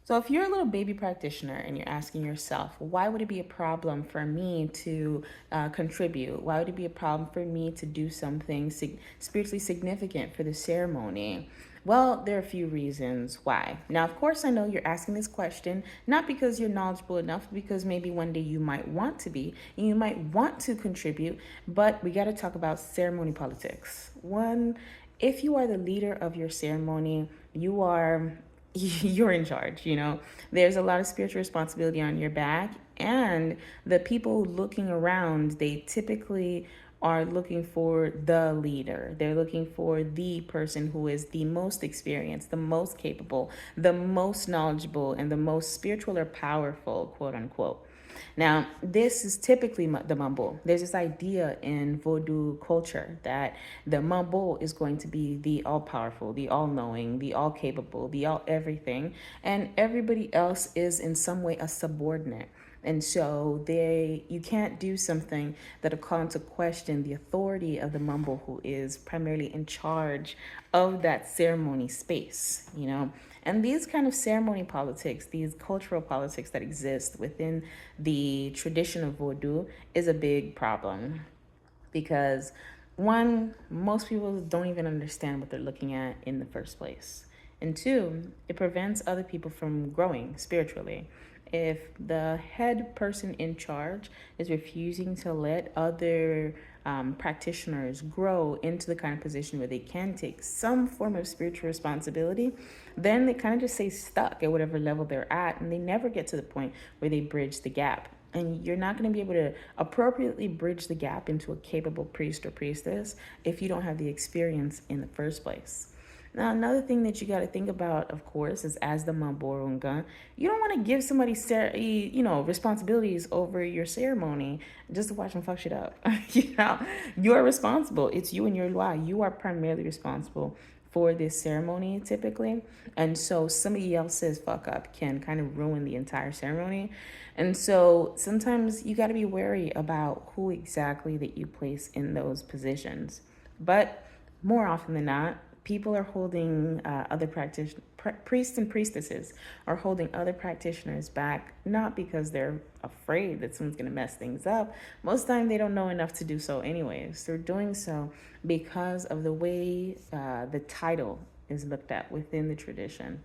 So, if you're a little baby practitioner and you're asking yourself, why would it be a problem for me to contribute? Why would it be a problem for me to do something spiritually significant for the ceremony? Well, there are a few reasons why. Now, of course, I know you're asking this question not because you're knowledgeable enough, because maybe one day you might want to be and you might want to contribute, but we got to talk about ceremony politics. One, if you are the leader of your ceremony, you're in charge, there's a lot of spiritual responsibility on your back, and the people looking around, they typically are looking for the leader. They're looking for the person who is the most experienced, the most capable, the most knowledgeable, and the most spiritual or powerful, quote unquote. Now, this is typically the mambo. There's this idea in Vodou culture that the mambo is going to be the all powerful, the all knowing, the all capable, the all everything, and everybody else is in some way a subordinate. And so you can't do something that'll call into question the authority of the mambo, who is primarily in charge of that ceremony space. And these kind of ceremony politics, these cultural politics that exist within the tradition of Vodou is a big problem because one, most people don't even understand what they're looking at in the first place. And two, it prevents other people from growing spiritually. If the head person in charge is refusing to let other practitioners grow into the kind of position where they can take some form of spiritual responsibility, then they kind of just stay stuck at whatever level they're at, and they never get to the point where they bridge the gap. And you're not going to be able to appropriately bridge the gap into a capable priest or priestess if you don't have the experience in the first place. Now, another thing that you got to think about, of course, is as the Mamborunga, you don't want to give somebody, responsibilities over your ceremony just to watch them fuck shit up. You're responsible. It's you and your loi. You are primarily responsible for this ceremony typically. And so somebody else's fuck up can kind of ruin the entire ceremony. And so sometimes you got to be wary about who exactly that you place in those positions. But more often than not, people are holding other practitioners, priests and priestesses are holding other practitioners back, not because they're afraid that someone's going to mess things up. Most of the time, they don't know enough to do so anyways. They're doing so because of the way the title is looked at within the tradition.